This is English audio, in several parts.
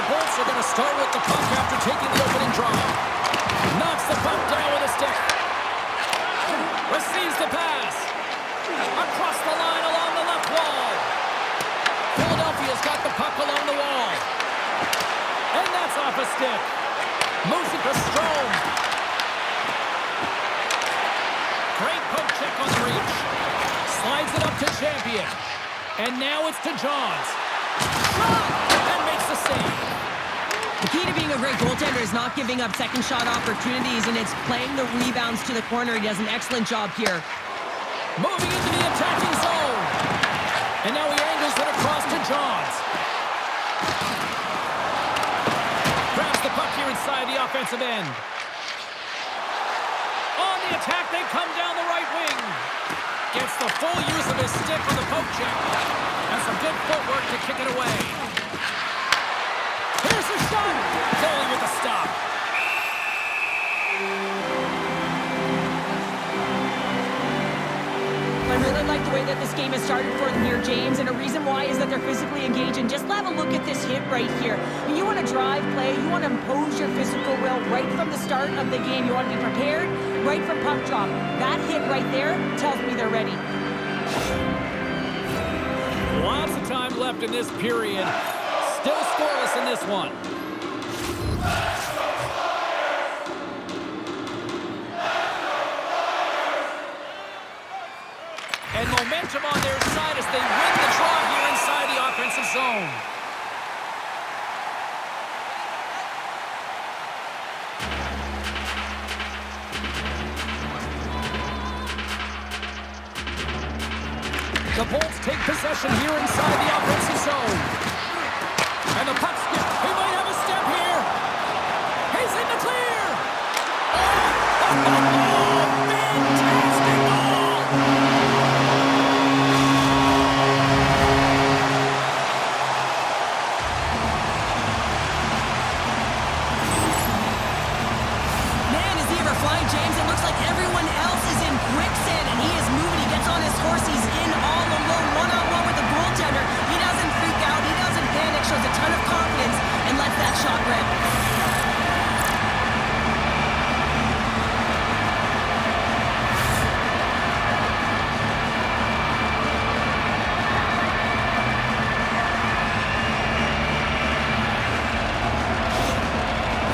Bolts are going to start with the puck after taking the opening draw. Knocks the puck down with a stick. Receives the pass. Across the line along the left wall. Philadelphia's got the puck along the wall. And that's off a stick. Moves it to Strome. Great poke check on the reach. Slides it up to Champion. And now it's to Johns. Shot! And makes the save. The key to being a great goaltender is not giving up second shot opportunities, and it's playing the rebounds to the corner. He does an excellent job here. Moving into the attacking zone. And now he angles it across to Johns. Grabs the puck here inside the offensive end. On the attack, they come down the right wing. Gets the full use of his stick on the poke check. And some good footwork to kick it away. Here's a shot. Foley with a stop. I really like the way that this game has started for them here, James, and a reason why is that they're physically engaged. And just have a look at this hit right here. You want to drive play, you want to impose your physical will right from the start of the game. You want to be prepared right from puck drop. That hit right there tells me they're ready. Lots of time left in this period. Still scoreless in this one. And momentum on their side as they win the draw here inside the offensive zone. The Bolts take possession here inside the offensive zone. And the puck skip. He might have a step here. He's in the clear. Fantastic goal. Man, is he ever flying, James? It looks like everyone else is in quicksand, and he is moving. He gets on his horse. He's in all alone, one-on-one with the goaltender. He doesn't freak out. He doesn't panic. Shows a ton of confidence and lets that shot rip.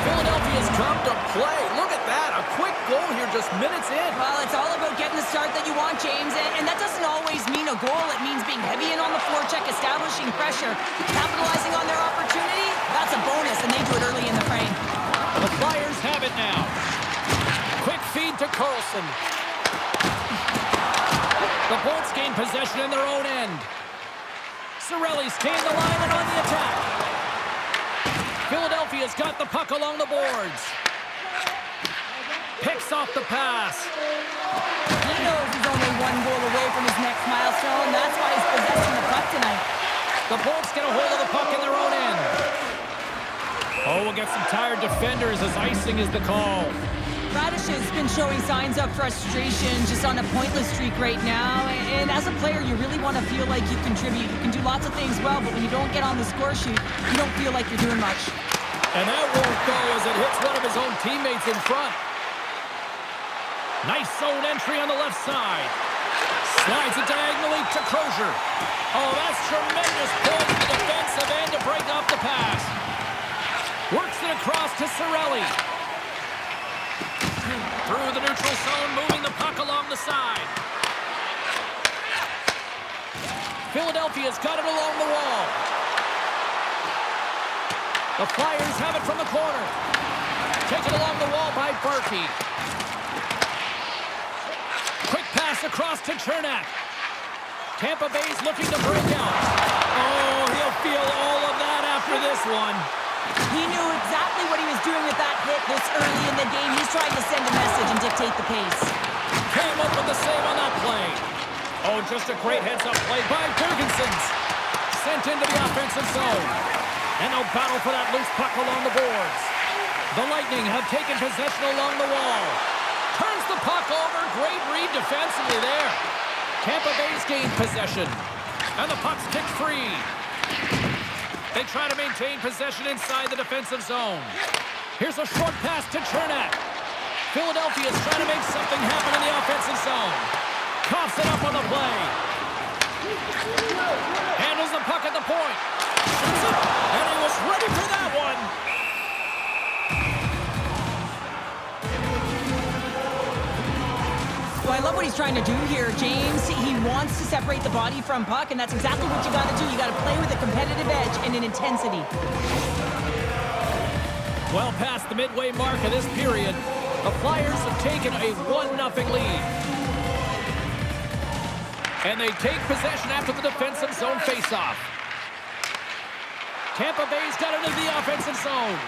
Philadelphia's come to play. Look at that. A quick goal here just minutes in. Well, it's all about getting the start that you want, James, and that doesn't always mean a goal. It means being heavy in on the forecheck, establishing pressure, capitalizing on their opportunity. That's a bonus, and they do it early in the frame. The Flyers have it now. Quick feed to Carlson. The Bolts gain possession in their own end. Cirelli's gained the line and on the attack. Philadelphia's got the puck along the boards. Picks off the pass. He knows he's only one goal away from his next milestone. That's why he's possessing the puck tonight. The Bolts get a hold of the puck in their own end. Oh, we'll get some tired defenders as icing is the call. Radish has been showing signs of frustration, just on a pointless streak right now. And as a player, you really want to feel like you contribute. You can do lots of things well, but when you don't get on the score sheet, you don't feel like you're doing much. And that won't go as it hits one of his own teammates in front. Nice zone entry on the left side. Slides it diagonally to Crozier. Oh, that's tremendous pull to the defensive end to break off the pass. Works it across to Cirelli. Through the neutral zone, moving the puck along the side. Philadelphia's got it along the wall. The Flyers have it from the corner. Taken along the wall by Berkey. Quick pass across to Chernak. Tampa Bay's looking to break out. Oh, he'll feel all of that after this one. He knew exactly what he was doing with that hit this early in the game. He's trying to send a message and dictate the pace. Came up with the save on that play. Oh, just a great heads-up play by Ferguson's. Sent into the offensive zone. And no battle for that loose puck along the boards. The Lightning have taken possession along the wall. Turns the puck over. Great read defensively there. Tampa Bay's gained possession. And the puck's kicked free. They try to maintain possession inside the defensive zone. Here's a short pass to Chernak. Philadelphia's trying to make something happen in the offensive zone. Coughs it up on the play. Handles the puck at the point. Shoots it, and he was ready for that one. Well, I love what he's trying to do here, James. He wants to separate the body from puck, and that's exactly what you got to do. You got to play with a competitive edge and an intensity. Well past the midway mark of this period, the Flyers have taken a 1-0 lead. And they take possession after the defensive zone faceoff. Tampa Bay's got it into the offensive zone.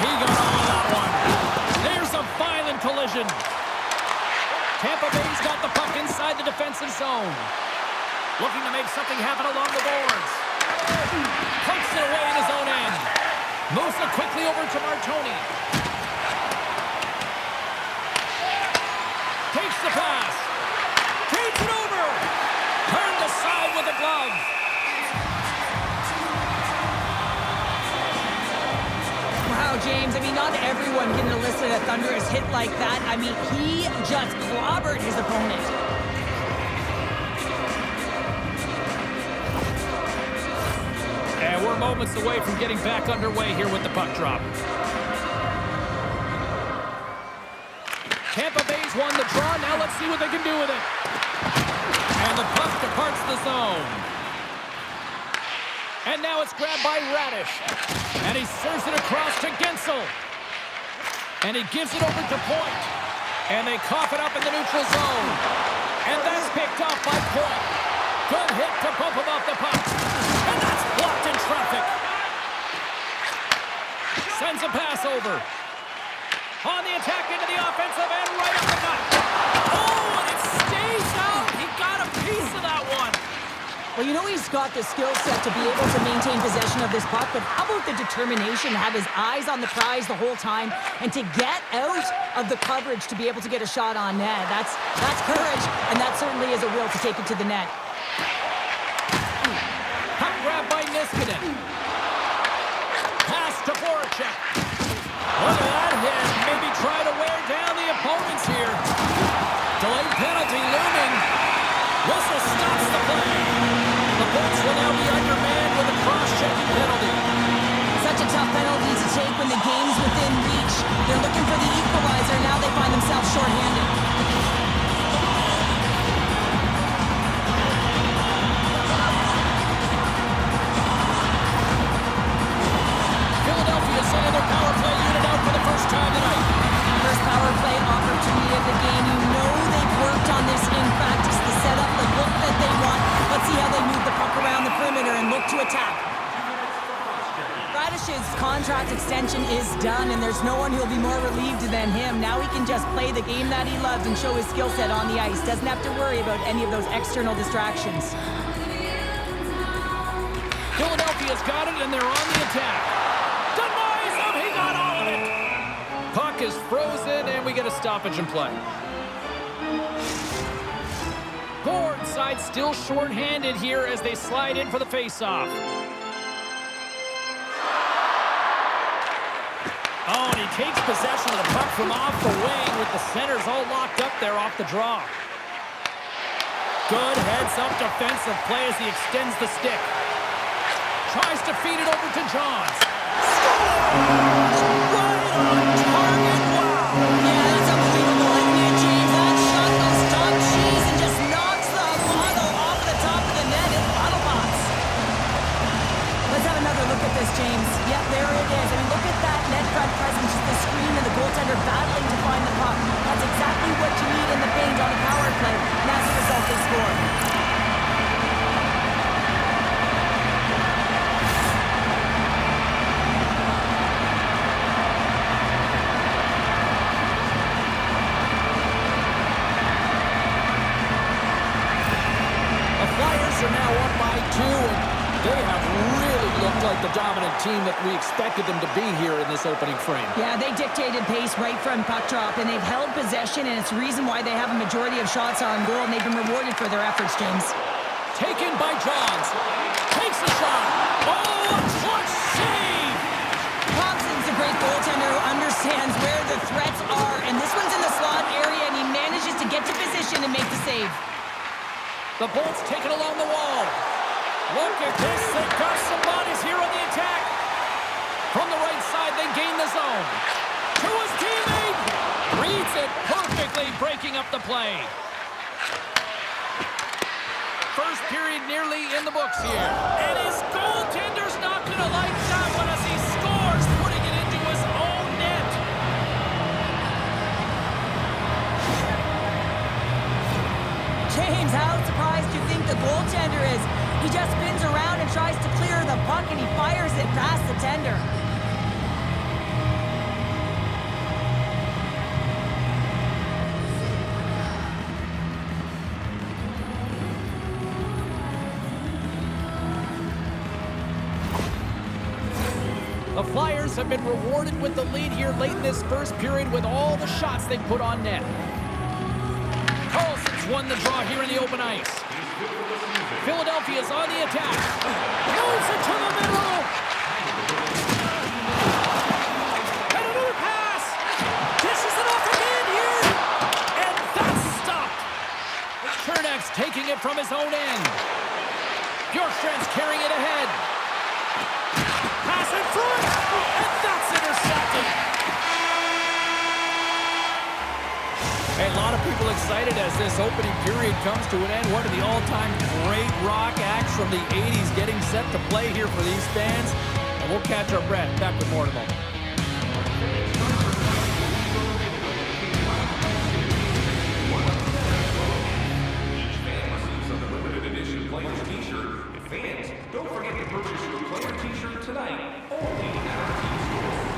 He got all of that one. There's a violent collision. Tampa Bay's got the puck inside the defensive zone. Looking to make something happen along the boards. Punks it away in his own end. Moves it quickly over to Martoni. Takes the pass. Feeds it over. Turned aside with the glove. Wow, James, I mean, not everyone can elicit a thunderous hit like that. I mean, he just clobbered his opponent. And we're moments away from getting back underway here with the puck drop. Tampa Bay's won the draw. Now let's see what they can do with it. And the puck departs the zone. And now it's grabbed by Radish. And he serves it across to Gensel. And he gives it over to Point. And they cough it up in the neutral zone. And that's picked off by Point. Good hit to bump him off the puck. And that's blocked in traffic. Sends a pass over. On the attack into the offensive end, right up the gut. Oh, and it stays out. He got a piece of that one. Well, you know he's got the skill set to be able to maintain possession of this puck, but how about the determination to have his eyes on the prize the whole time and to get out of the coverage to be able to get a shot on net? That's courage, and that certainly is a will to take it to the net. Puck grab by Niskanen. Pass to Voracek. Look at that hit. Maybe try to wear down the opponents here. Delayed penalty looming. Whistle stops the play. The Bolts will now be undermanned with a cross-checking penalty. Such a tough penalty to take when the game's within reach. They're looking for the equalizer. Now they find themselves shorthanded. Philadelphia sending their power play unit out for the first time tonight. First power play opportunity of the game. You know they've worked on this in practice. The setup, the look that they want. Let's see how they move the puck around the perimeter and look to attack. Radish's contract extension is done, and there's no one who'll be more relieved than him. Now he can just play the game that he loves and show his skill set on the ice. Doesn't have to worry about any of those external distractions. Philadelphia's got it, and they're on the attack. Denies him! He got all of it! Puck is frozen, and we get a stoppage in play. Board side still short-handed here as they slide in for the face-off. Oh, and he takes possession of the puck from off the wing with the centers all locked up there off the draw. Good heads-up defensive play as he extends the stick. Tries to feed it over to Johns. Scores! Right on target! Wow! Yeah, that's unbelievable, isn't it, James? That shot goes top cheese and just knocks the bottle off the top of the net in bottle box. Let's have another look at this, James. Yep, there it is. I mean, look at that net front presence, just the screen and the goaltender battling to find the puck. That's exactly what you need in the paint on a power play, and as a result, they score. Are now up by 2, and they have really looked like the dominant team that we expected them to be here in this opening frame. Yeah, they dictated pace right from puck drop, and they've held possession, and it's the reason why they have a majority of shots on goal, and they've been rewarded for their efforts, James. Taken by Johns. Takes a shot. Oh, a clutch save! Thompson's a great goaltender who understands where the threats are, and this one's in the slot area, and he manages to get to position and make the save. The Bolts take it along the wall. Look at this. They've got some bodies here on the attack. From the right side, they gain the zone. To his teammate. Reads it perfectly, breaking up the play. First period nearly in the books here. And his goaltender's not going to like that one as he scores, putting it into his own net. James, how surprised do you think the goaltender is? He just spins around and tries to clear the puck, and he fires it past the tender. The Flyers have been rewarded with the lead here late in this first period with all the shots they put on net. Carlson's won the draw here in the open ice. Philadelphia's on the attack. Moves it to the middle. And another pass. Dishes it off again here. And that's stopped. Chernak's taking it from his own end. Bjorkstrand's carrying it ahead. Pass in front, and that's intercepted. A lot of people excited as this opening period comes to an end. One of the all-time great rock acts from the 80s getting set to play here for these fans. And we'll catch our breath. Back with more in a moment. Don't forget to purchase your player t-shirt tonight, only at our team stores.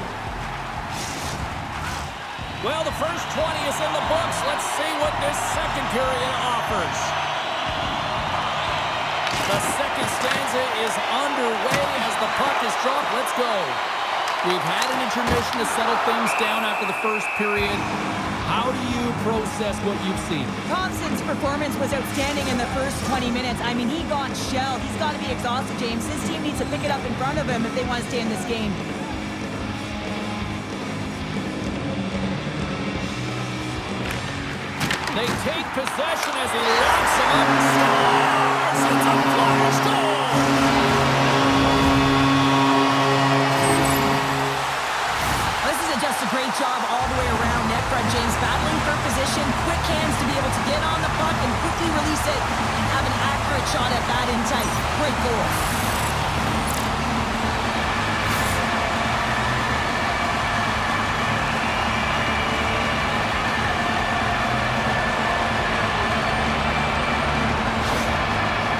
Well, the first 20 is in the books. Let's see what this second period offers. The second stanza is underway as the puck is dropped. Let's go. We've had an intermission to settle things down after the first period. How do you process what you've seen? Thompson's performance was outstanding in the first 20 minutes. I mean, he got shelled. He's got to be exhausted, James. His team needs to pick it up in front of him if they want to stay in this game. They take possession as he locks him up. Scores! It's a Flyers goal! Just a great job all the way around net front, James. Battling for position, quick hands to be able to get on the puck and quickly release it and have an accurate shot at that in tight. Great goal.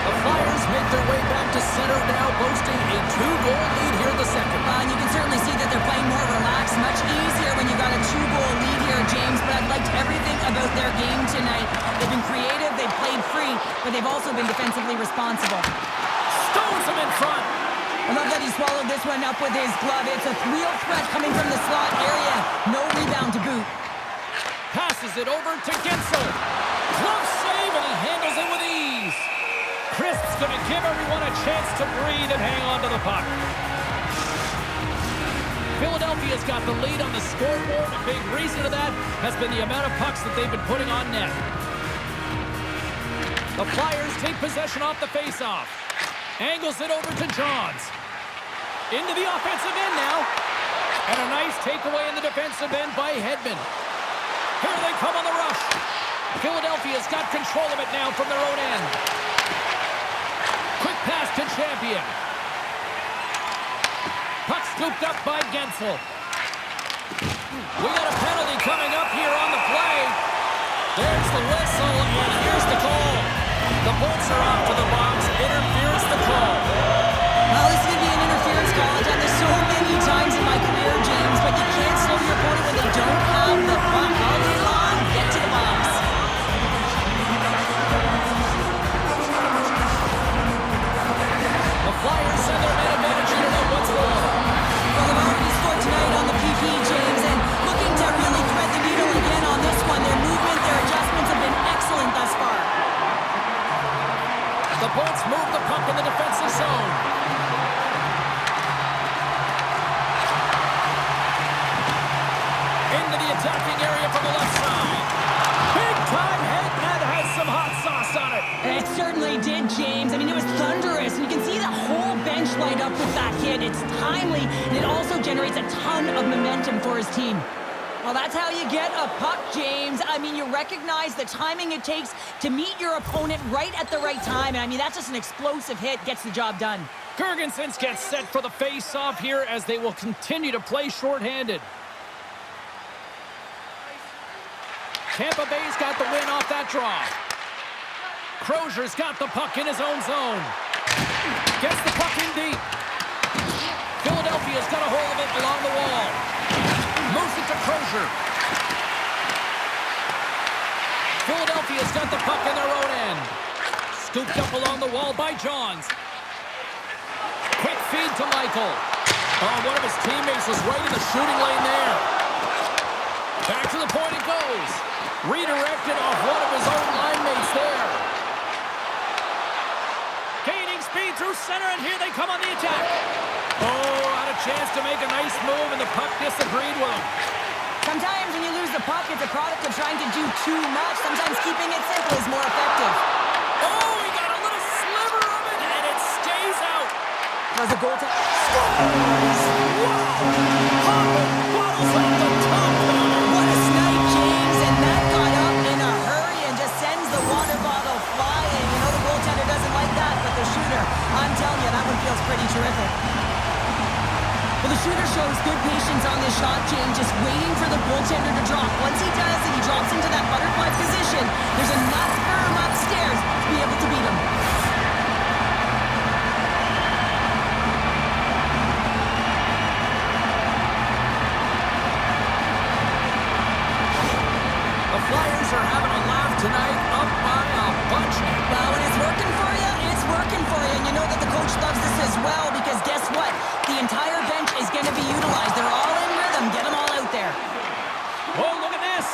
The Flyers make their way back to center now, boasting a 2-goal lead here in the second. And you can certainly see that they're playing more relaxed, much easier when you got a 2-goal lead here, James. But I've liked everything about their game tonight. They've been creative, they've played free, but they've also been defensively responsible. Stones him in front. I love that he swallowed this one up with his glove. It's a real threat coming from the slot area. No rebound to boot. Passes it over to Gensel. Glove save, and he handles it with ease. Crisp's going to give everyone a chance to breathe and hang on to the puck. Philadelphia's got the lead on the scoreboard. A big reason to that has been the amount of pucks that they've been putting on net. The Flyers take possession off the faceoff. Angles it over to Johns. Into the offensive end now. And a nice takeaway in the defensive end by Hedman. Here they come on the rush. Philadelphia's got control of it now from their own end. Quick pass to Champion. Puck scooped up by Gensel. We got a penalty coming up here on the play. There's the whistle, and here's the call. The Bolts are off to the box. Interference the call. Well, this is going to be an interference call. I've done this so many times in my career, James, but you can't slow your opponent when they don't have the puck all day long. Get to the box. The Flyers send their man advantage. You don't know what's wrong. Well, they've already scored tonight on the PP, James, and looking to really thread the needle again on this one. Their movement, their adjustments have been excellent thus far. The Bolts move the puck in the defensive zone. Into the attacking area from the left side. Big time hit, and has some hot sauce on it. It certainly did, James. I mean, it was thunderous, and you can see the whole bench light up with that hit. It's timely, and it also generates a ton of momentum for his team. Well, that's how you get a puck, James. I mean, you recognize the timing it takes to meet your opponent right at the right time. And I mean, that's just an explosive hit, gets the job done. Girgensons gets set for the face-off here as they will continue to play shorthanded. Tampa Bay's got the win off that draw. Crozier's got the puck in his own zone. Gets the puck in deep. Philadelphia's got a hold of it along the wall. Moves it to Crozier. Philadelphia's got the puck in their own end. Scooped up along the wall by Johns. Quick feed to Michael. Oh, one of his teammates was right in the shooting lane there. Back to the point it goes. Redirected off one of his own line mates there. Gaining speed through center, and here they come on the attack. Oh, had a chance to make a nice move, and the puck disagreed with him. Sometimes when you lose the puck, it's a product of trying to do too much. Sometimes keeping it simple is more effective. Oh, he got a little sliver of it, and it stays out. Does the goal Scores! Wow! Hopping bottles off the top corner. What a snipe, James, and that got up in a hurry and just sends the water bottle flying. You know the goaltender doesn't like that, but the shooter, I'm telling you, that one feels pretty terrific. Well, the shooter shows good patience on this shot, James, just waiting for the goaltender to drop. Once he does and he drops into that butterfly position, there's enough firm upstairs to be able to beat him. The Flyers are having a laugh tonight, up by a bunch. Well, when it's working for you, it's working for you. And you know that the coach loves this as well because guess what? The entire bench is going to be utilized. They're all in rhythm. Get them all out there. Oh, look at this.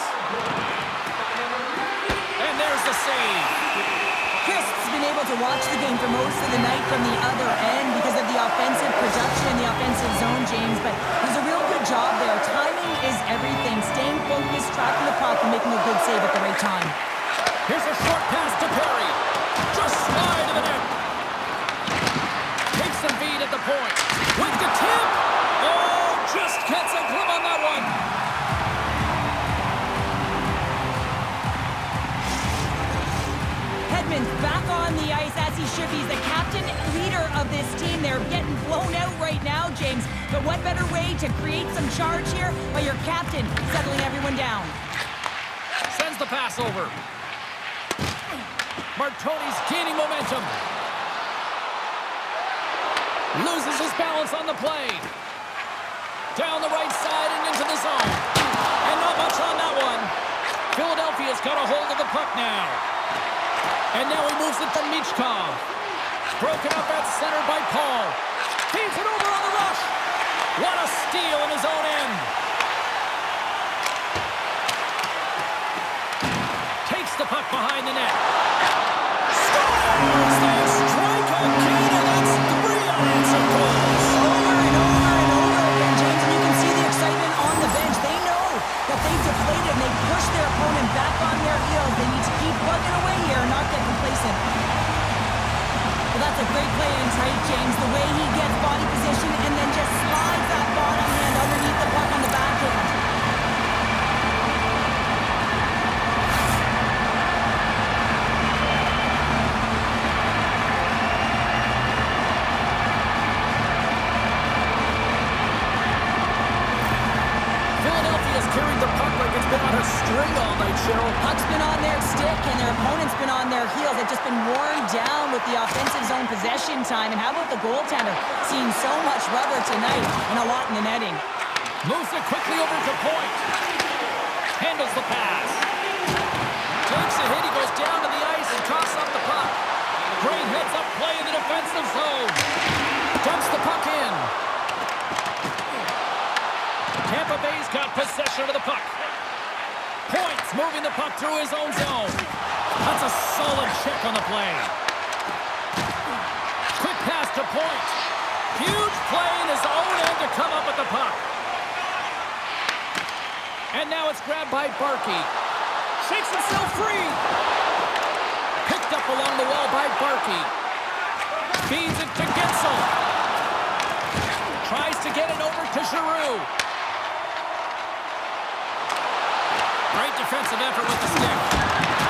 And there's the save. Crisp's been able to watch the game for most of the night from the other end because of the offensive production in the offensive zone, James. But there's a real good job there. Timing is everything. Staying focused, tracking the puck, and making a good save at the right time. Here's a short pass to Perry. Just slide to the net. Takes the feed at the point. With the tip. Oh, just gets a clip on that one. Hedman's back on the ice as he should be. He's the captain, leader of this team. They're getting blown out right now, James. But what better way to create some charge here by your captain settling everyone down? Sends the pass over. Martoni's gaining momentum. Loses his balance on the play. Down the right side and into the zone. And not much on that one. Philadelphia's got a hold of the puck now. And now he moves it to Michkov. Broken up at center by Paul. Feeds it over on the rush. What a steal in his own end. Takes the puck behind the net. Scores! They strike again, and that's 3 unanswered goals. Over and over and over again, James. And you can see the excitement on the bench. They know that they've deflated and they push their opponent back on their heels. They need to keep plugging away here and not get complacent. Well, that's a great play in tight, James. The way he gets body position and then just slides that bottom hand underneath the puck on the backhand. Philadelphia's carried the puck like it's been on a string all night, Cheryl. Puck's been on their stick and their opponent's been on their heels. They've just been worn down with the offensive zone possession time. And how about the goaltender? Seeing so much rubber tonight and a lot in the netting. Moves it quickly over to point. Handles the pass. Takes a hit. He goes down to the ice and tosses up the puck. Great heads-up play in the defensive zone. Dumps the puck in. Tampa Bay's got possession of the puck. Point's moving the puck through his own zone. That's a solid check on the play. to point. Huge play in his own end to come up with the puck. And now it's grabbed by Barkey. Shakes himself free. Picked up along the wall by Barkey. Feeds it to Gensel. Tries to get it over to Giroux. Great defensive effort with the stick.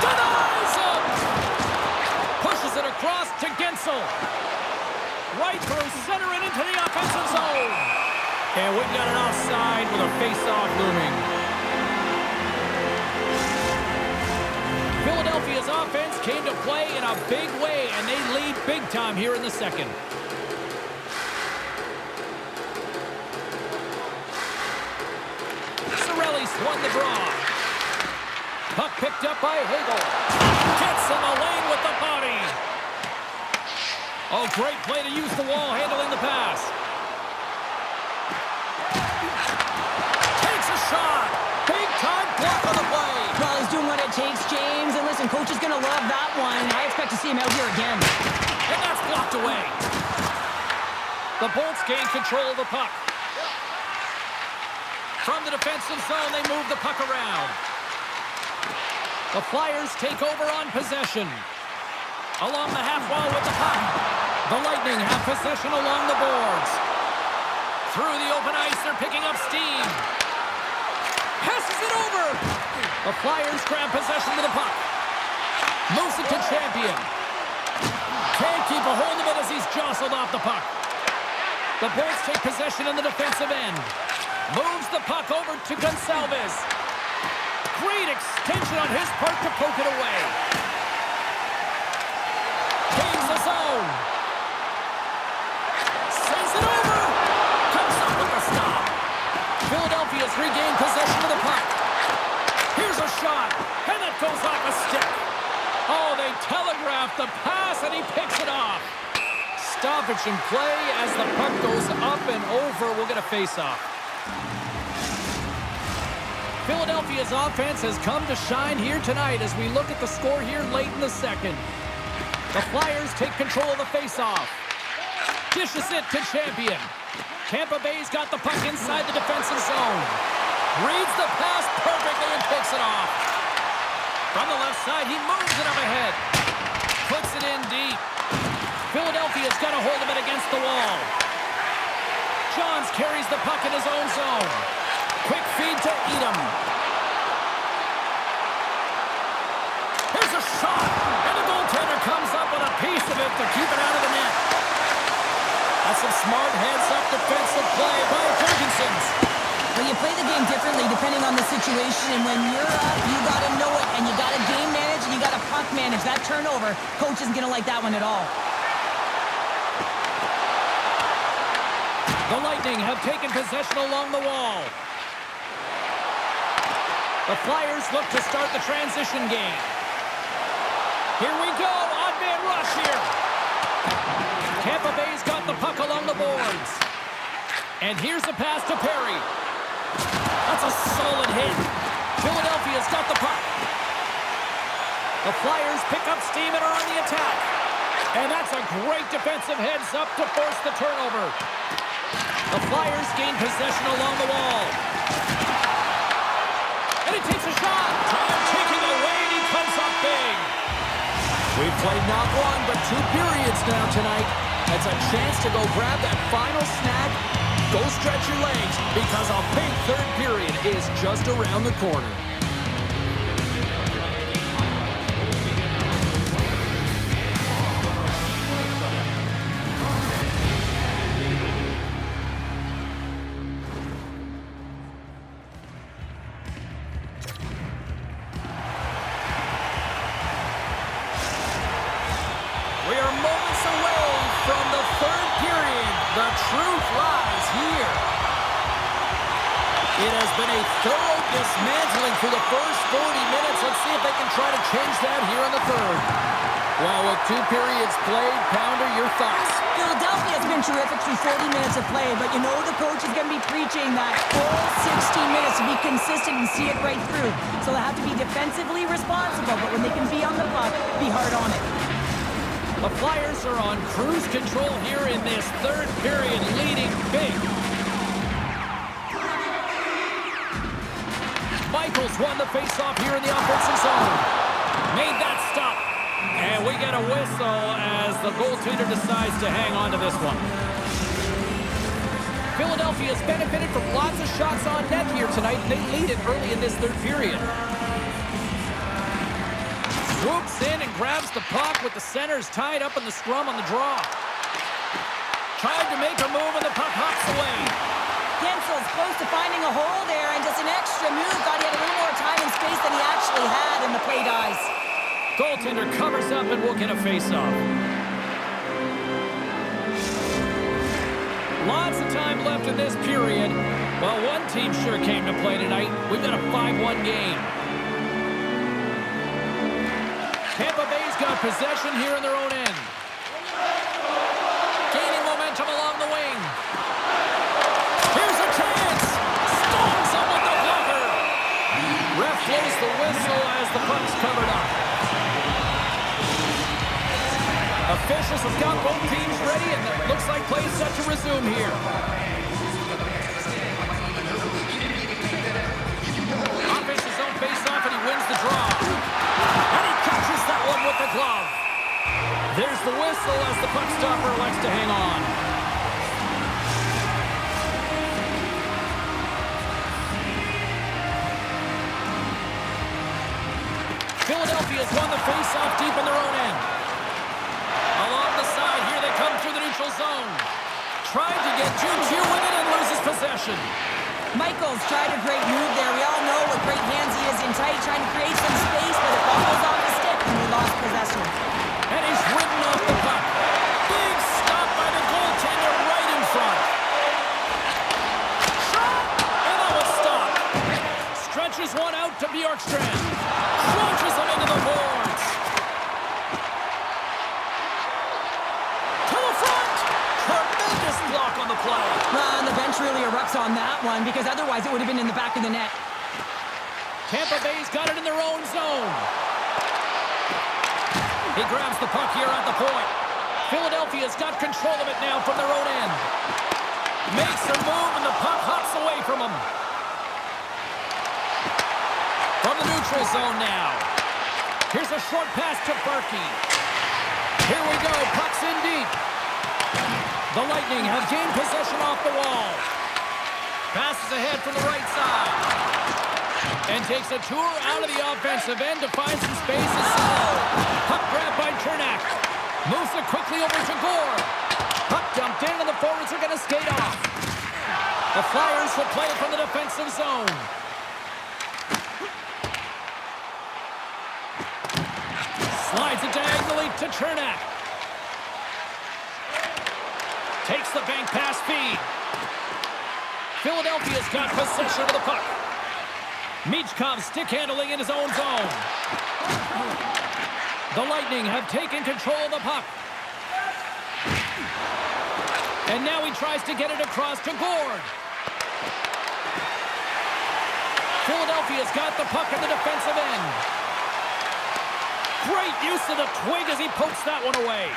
Denies him! Pushes it across to Gensel. Right through center and into the offensive zone. And we've got an offside with a face-off looming. Philadelphia's offense came to play in a big way, and they lead big time here in the second. Cirelli's won the draw. Puck picked up by Hagel. Gets in the lane with the body. Oh, great play to use the wall, handling the pass. Takes a shot. Big time block on the play. Well, he's doing what it takes, James. And listen, coach is going to love that one. I expect to see him out here again. And that's blocked away. The Bolts gain control of the puck. From the defensive zone, they move the puck around. The Flyers take over on possession. Along the half wall with the puck. The Lightning have possession along the boards. Through the open ice, they're picking up steam. Passes it over. The Flyers grab possession of the puck. Moves it to Champion. Can't keep a hold of it as he's jostled off the puck. The Bolts take possession in the defensive end. Moves the puck over to Gonçalves. Great extension on his part to poke it away. Gains the zone. Sends it over. Comes up with the stop. Philadelphia's regained possession of the puck. Here's a shot. And that goes off a stick. Oh, they telegraphed the pass and he picks it off. Stoppage in play as the puck goes up and over. We'll get a face-off. Philadelphia's offense has come to shine here tonight as we look at the score here late in the second. The Flyers take control of the face-off. Dishes it to Champion. Tampa Bay's got the puck inside the defensive zone. Reads the pass perfectly and picks it off. From the left side, he moves it up ahead. Puts it in deep. Philadelphia's got a hold of it against the wall. Johns carries the puck in his own zone. Quick feed to Edom. Here's a shot, and the goaltender comes up with a piece of it to keep it out of the net. That's some smart heads-up defensive play by Ferguson's. Well, you play the game differently depending on the situation, and when you're up, you got to know it, and you got to game manage, and you got to puck manage. That turnover, coach isn't going to like that one at all. The Lightning have taken possession along the wall. The Flyers look to start the transition game. Here we go, odd man rush here. Tampa Bay's got the puck along the boards. And here's the pass to Perry. That's a solid hit. Philadelphia's got the puck. The Flyers pick up steam and are on the attack. And that's a great defensive heads-up to force the turnover. The Flyers gain possession along the wall. And he takes a shot. Taking away, and he comes up big. We've played not one, but 2 periods now tonight. It's a chance to go grab that final snack. Go stretch your legs, because a big third period is just around the corner. We are moments away from the third period. The truth lies here. It has been a thorough dismantling through the first 40 minutes. Let's see if they can try to change that here in the third. Well, with 2 periods played, Pounder, your thoughts? Philadelphia's been terrific through 40 minutes of play, but you know the coach is going to be preaching that full 16 minutes to be consistent and see it right through. So they have to be defensively responsible, but when they can be on the puck, be hard on it. The Flyers are on cruise control here in this third period, leading big. Michaels won the faceoff here in the offensive zone. Made that stop. And we get a whistle as the goaltender decides to hang on to this one. Philadelphia's benefited from lots of shots on net here tonight. They lead it early in this third period. Swoops in and grabs the puck with the centers tied up in the scrum on the draw. Tried to make a move and the puck hops away. Gensel's close to finding a hole there and just an extra move. Thought he had a little more time and space than he actually had in the play dice. Goaltender covers up and will get a face-off. Lots of time left in this period. Well, one team sure came to play tonight. We've got a 5-1 game. Tampa Bay's got possession here in their own end. Gaining momentum along the wing. Here's a chance. Stomps him with the blocker. Ref blows the whistle as the puck's covered up. Officials have got both teams ready, and it looks like play is set to resume here. Offense his own face-off, and he wins the draw. And he catches that one with the glove. There's the whistle as the puck stopper elects to hang on. Philadelphia's won the face-off deep in their own end. Along the side, here they come through the neutral zone. Tried to get Juju with it and loses possession. Michaels tried a great move there. We all know what great hands he is in tight, trying to create some space, but it bobbles off the stick and we lost possession. And he's ridden off the puck. Big stop by the goaltender right in front. Shot! And that was stopped. Stretches one out to Bjorkstrand. Crunches him into the boards. Block on the play. And the bench really erupts on that one because otherwise it would have been in the back of the net. Tampa Bay's got it in their own zone. He grabs the puck here at the point. Philadelphia's got control of it now from their own end. Makes a move and the puck hops away from him. From the neutral zone now. Here's a short pass to Berkey. Here we go. Puck's in deep. The Lightning have gained possession off the wall. Passes ahead from the right side. And takes a tour out of the offensive end to find some space. Puck grabbed by Chernak. Moves it quickly over to Gore. Puck dumped in and the forwards are going to skate off. The Flyers will play it from the defensive zone. Slides it diagonally to Chernak. Takes the bank pass feed. Philadelphia's got possession of the puck. Michkov stick handling in his own zone. The Lightning have taken control of the puck. And now he tries to get it across to Gord. Philadelphia's got the puck in the defensive end. Great use of the twig as he pokes that one away.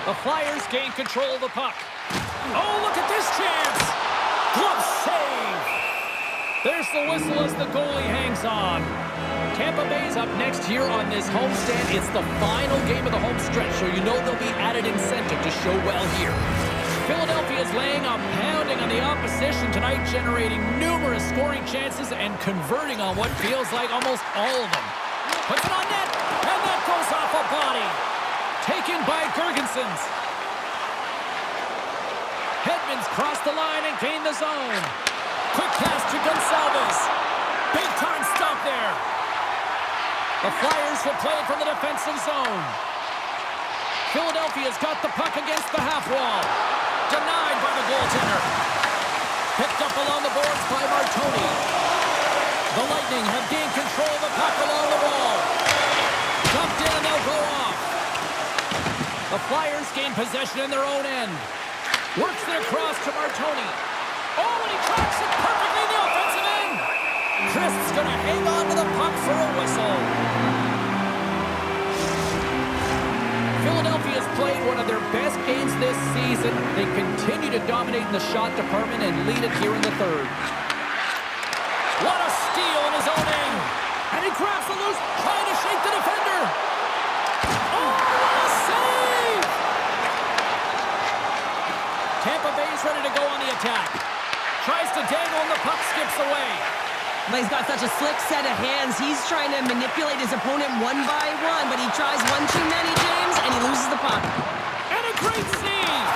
The Flyers gain control of the puck. Oh, look at this chance! Glove save! There's the whistle as the goalie hangs on. Tampa Bay's up next here on this homestand. It's the final game of the home stretch, so you know there'll be added incentive to show well here. Philadelphia's laying a pounding on the opposition tonight, generating numerous scoring chances and converting on what feels like almost all of them. Puts it on net, and that goes off a body. Taken by Girgensons. Hedman's crossed the line and gained the zone. Quick pass to Gonçalves. Big time stop there. The Flyers will play it from the defensive zone. Philadelphia's got the puck against the half wall. Denied by the goaltender. Picked up along the boards by Martoni. The Lightning have gained control of the puck along the wall. Dumped in and they'll go off. The Flyers gain possession in their own end. Works it across to Martoni. Oh, and he tracks it perfectly in the offensive end. Crisp's going to hang on to the puck for a whistle. of their best games this season. They continue to dominate in the shot department and lead it here in the third. What a steal in his own end. And he grabs the loose, trying to shake the defender. Oh, what a save! Tampa Bay's ready to go on the attack. Tries to dangle and the puck skips away. But he's got such a slick set of hands. He's trying to manipulate his opponent one by one, but he tries one too many, James, and he loses the puck. And a great save!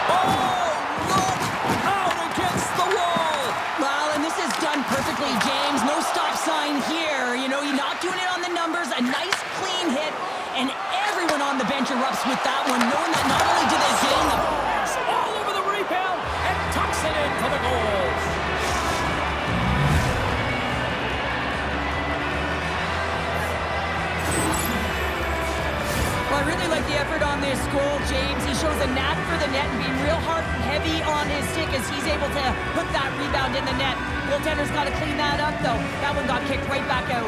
Oh, look out against the wall! Well, and this is done perfectly, James. No stop sign here. You know, you're not doing it on the numbers. A nice, clean hit, and everyone on the bench erupts with that one, knowing that not only do they gain the... All over the rebound, and tucks it in for the goals. I really like the effort on this goal, James. He shows a knack for the net and being real hard and heavy on his stick as he's able to put that rebound in the net. Goaltender's got to clean that up, though. That one got kicked right back out.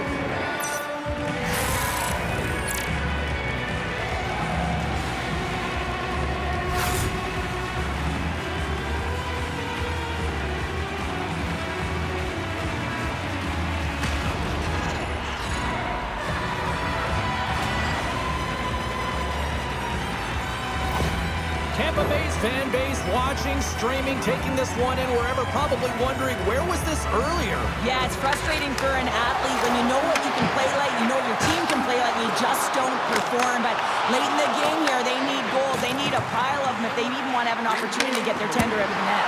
Tampa Bay's fan base watching, streaming, taking this one in wherever, probably wondering, where was this earlier? Yeah, it's frustrating for an athlete when you know what you can play like, you know your team can play like, you just don't perform. But late in the game here, they need goals. They need a pile of them if they even want to have an opportunity to get their tender out of the net.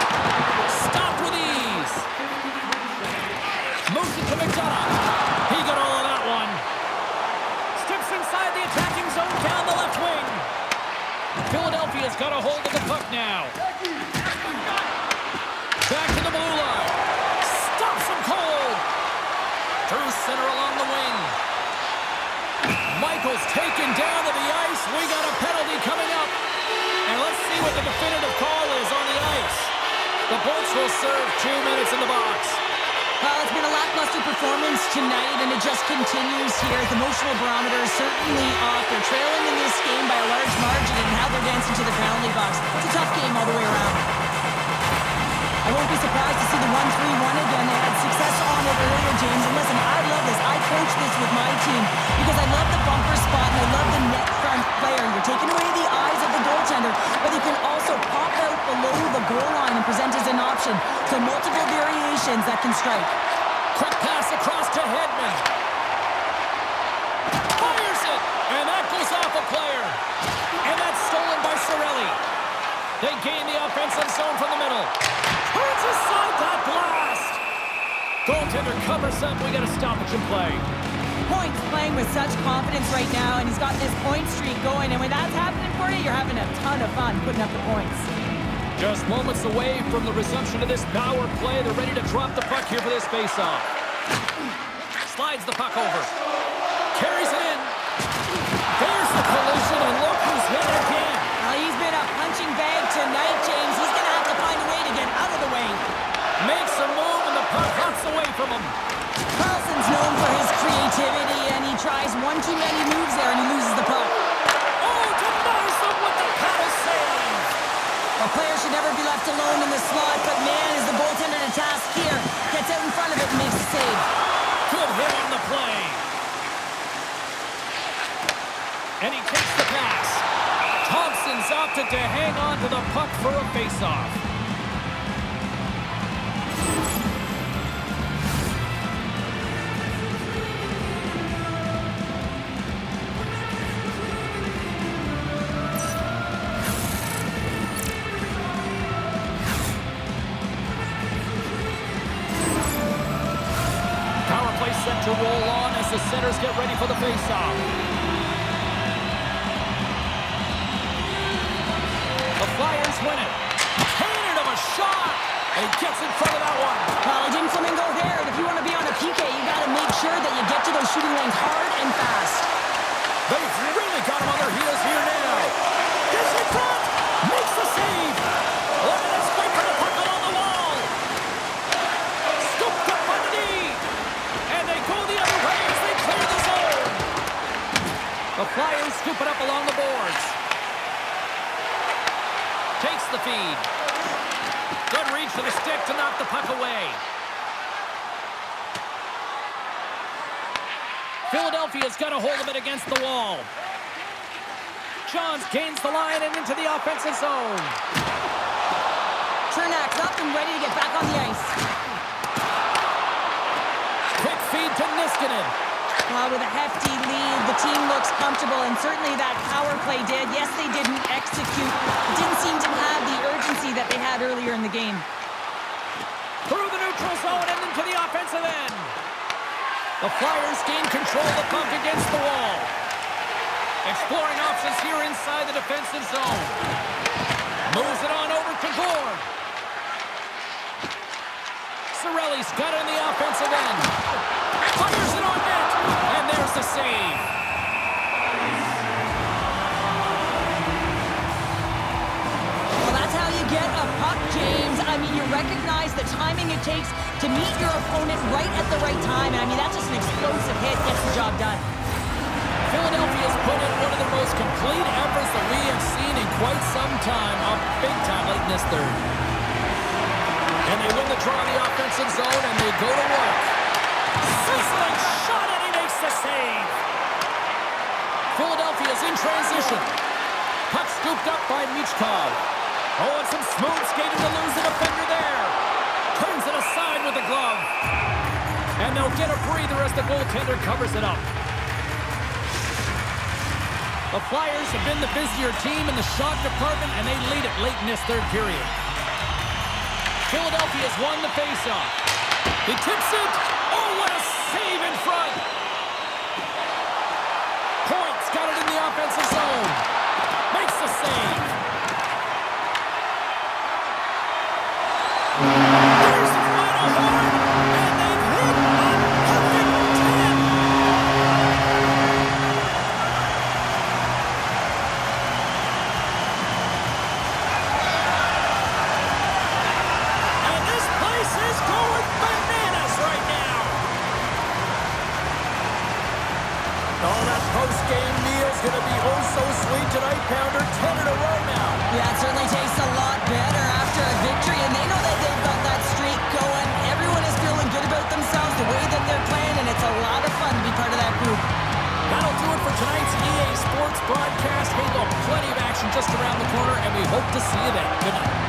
Stopped with ease. Moves it to McDonough. He got all of that one. Steps inside the attacking zone down the left wing. Philadelphia's got a hold of the puck now. Back to the blue line. Stops him cold. Through center along the wing. Michael's taken down to the ice. We got a penalty coming up. And let's see what the definitive call is on the ice. The Bolts will serve 2 minutes in the box. Well, it's been a lackluster performance tonight, and it just continues here. The emotional barometer is certainly off. They're trailing in this game by a large margin, and how they're dancing to the penalty box. It's a tough game all the way around. I won't be surprised to see the 1-3-1 again. They had success on it earlier, James. And listen, I love this. I coach this with my team because I love the bumper spot and I love the net front player. You're taking away the eyes of the goaltender, but you can also pop out below the goal line and present as an option. So multiple variations that can strike. Quick pass across to Hedman. Fires it, and that goes off a player. And that's stolen by Cirelli. They gain the offensive zone from the middle. Turns aside that blast. Goaltender covers up. We got a stoppage in play. Points playing with such confidence right now, and he's got this point streak going. And when that's happening for you, you're having a ton of fun putting up the points. Just moments away from the resumption of this power play. They're ready to drop the puck here for this faceoff. Slides the puck over. Carries it in. There's the collision, and look who's hit again. Well, he's been a punching bag tonight, James. He's going to have to find a way to get out of the way. Makes a move, and the puck hops away from him. Carlson's known for his creativity, and he tries one too many moves there, and he loses the puck. Oh, denies him with the paddle save. A player should never be left alone in the slot, but man, is the goaltender to task here. Gets out in front of it and makes a save. Good hit on the play. And he takes the pass. Thompson's opted to hang on to the puck for a faceoff. Set to roll on as the centers get ready for the faceoff. The Flyers win it. Cannon of a shot. And he gets in front of that one. Well, Jim Flamingo there. And if you want to be on a PK, you got to make sure that you get to those shooting lanes hard and fast. They've really got him on their heels here now. Gets in front. Makes the save. Look at this fight for the puck on the wall. Scooped up on the knee. And they go the other way as they clear the zone. The Flyers scoop it up along the boards. Takes the feed. Good reach for the stick to knock the puck away. Philadelphia's got a hold of it against the wall. Johns gains the line and into the offensive zone. Cernak's up and ready to get back on the ice. Quick feed to Niskanen. With a hefty lead, the team looks comfortable, and certainly that power play did. Yes, they didn't execute. It didn't seem to have the urgency that they had earlier in the game. Through the neutral zone and into the offensive end. The Flyers gain control of the puck against the wall. Exploring options here inside the defensive zone. Moves it on over to Gord. Cirelli's got it in the offensive end. Fires it on net. And there's the save. Well, that's how you get a puck, James. I mean, you recognize the timing it takes to meet your opponent right at the right time. And I mean, that's just an explosive hit. Gets the job done. Philadelphia's put in one of the most complete efforts that we have seen in quite some time. A big time late in this third. And they win the draw in the offensive zone, and they go to work. Sizzling shot, and he makes the save. Philadelphia's in transition. Puck scooped up by Michkov. Oh, and some smooth skating to lose the defender there. Turns it aside with the glove. And they'll get a breather as the goaltender covers it up. The Flyers have been the busier team in the shot department, and they lead it late in this third period. Philadelphia's won the faceoff. He tips it. Oh, what a save in front. Point's got it in the offensive zone. Makes the save. Here's the final horn, and they've hit a perfect 10. Is going bananas right now. Oh, that post-game meal's going to be oh so sweet tonight, Pounder. 10 in a row now. Yeah, it certainly tastes a lot better after a victory, and they know that they've got that streak going. Everyone is feeling good about themselves, the way that they're playing, and it's a lot of fun to be part of that group. That'll do it for tonight's EA Sports broadcast. Hey, look, plenty of action just around the corner, and we hope to see you then. Good night.